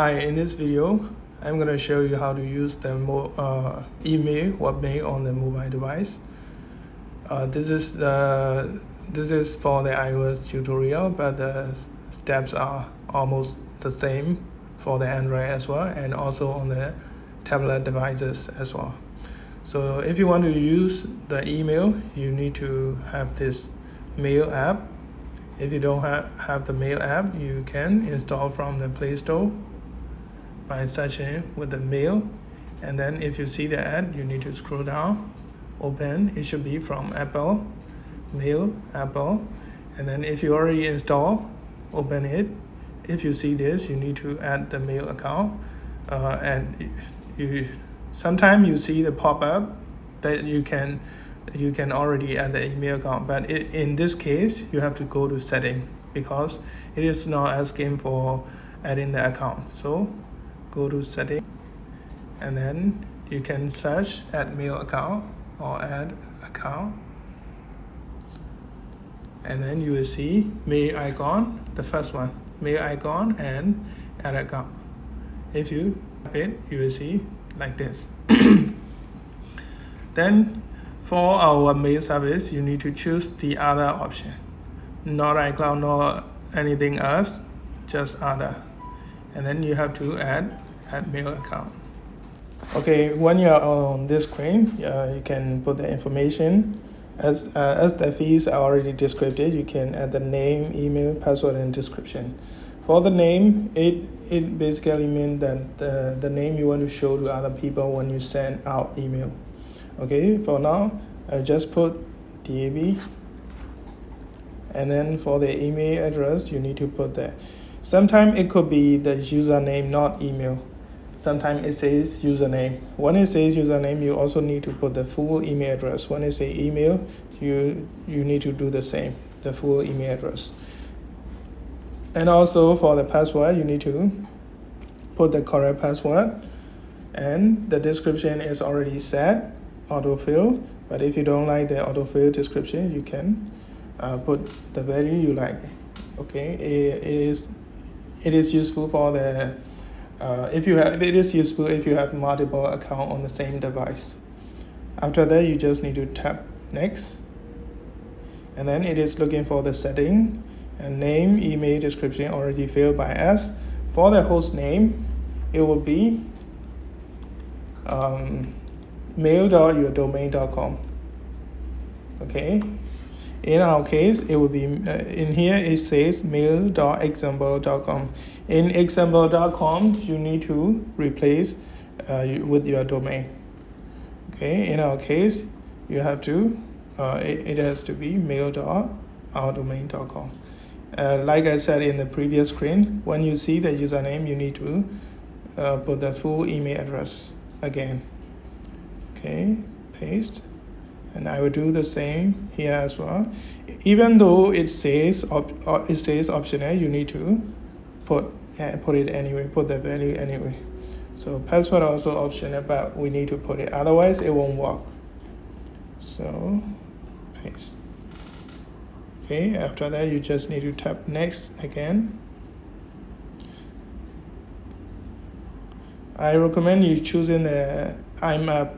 Hi, in this video, I'm going to show you how to use the email Webmail on the mobile device. This is for the iOS tutorial, but the steps are almost the same for the Android as well, and also on the tablet devices as well. So if you want to use the email, you need to have this Mail app. If you don't have the Mail app, you can install from the Play Store by searching with the Mail, and then if you see the ad, you need to scroll down, open. It should be from Apple, Mail, Apple, and then if you already install, open it. If you see this, you need to add the Mail account, and sometimes you see the pop-up that you can already add the email account, but in this case you have to go to setting because it is not asking for adding the account. So go to setting, and then you can search add mail account or add account, and then you will see mail icon, the first one, mail icon and add account. If you tap it, you will see like this. Then for our mail service, you need to choose the other option, not iCloud, nor anything else, just other. And then you have to add mail account. Okay, when you're on this screen, you can put the information as the fees are already described. You can add the name, email, password, and description. For the name, it basically means that the name you want to show to other people when you send out email. Okay, for now, I just put DAB, and then for the email address, you need to put that. Sometimes it could be the username, not email. Sometimes it says username. When it says username, you also need to put the full email address. When it says email, you need to do the same, the full email address. And also for the password, you need to put the correct password, and the description is already set, autofill. But if you don't like the autofill description, you can put the value you like. Okay, it is useful for the it is useful if you have multiple accounts on the same device. After that, you just need to tap next, and then it is looking for the setting, and name, email, description already filled by us. For the host name, it will be mail.yourdomain.com. Okay, in our case, it will be in here it says mail.example.com. In example.com, you need to replace with your domain. Okay, in our case, you have to it has to be mail.ourdomain.com. Like I said in the previous screen, when you see the username, you need to put the full email address again. Okay, paste, and I will do the same here as well. Even though it says optional, you need to put it anyway, put the value anyway. So password also optional, but we need to put it, otherwise it won't work. So paste. Okay, after that you just need to tap next again. I recommend you choosing the IMAP,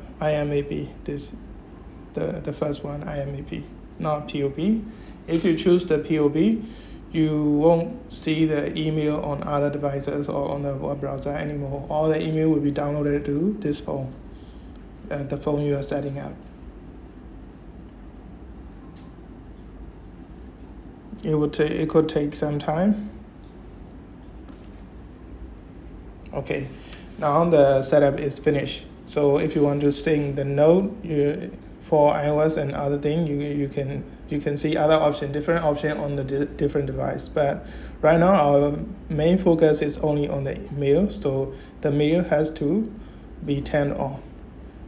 the first one, IMAP, not POP. If you choose the POP, you won't see the email on other devices or on the web browser anymore. All the email will be downloaded to this phone, the phone you are setting up. It could take some time. Okay, now the setup is finished. So if you want to sync the node for iOS and other thing, you can see other different option on the different device. But right now our main focus is only on the mail, so the mail has to be turned on.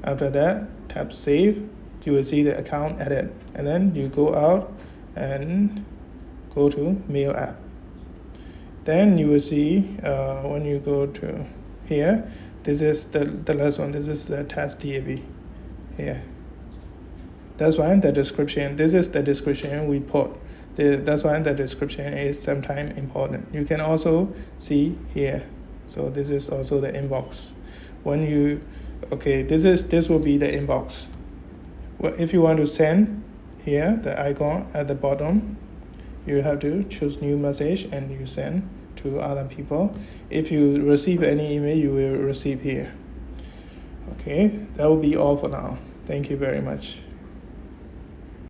After that, tap save. You will see the account added, and then you go out and go to mail app. Then you will see when you go to here, this is the last one. This is the test DAB here. That's why the description, this is the description we put. That's why the description is sometimes important. You can also see here So this is also the inbox. When you, okay, this will be the inbox. Well, if you want to send, here the icon at the bottom, you have to choose new message and you send to other people. If you receive any email, you will receive here. Okay, that will be all for now. Thank you very much.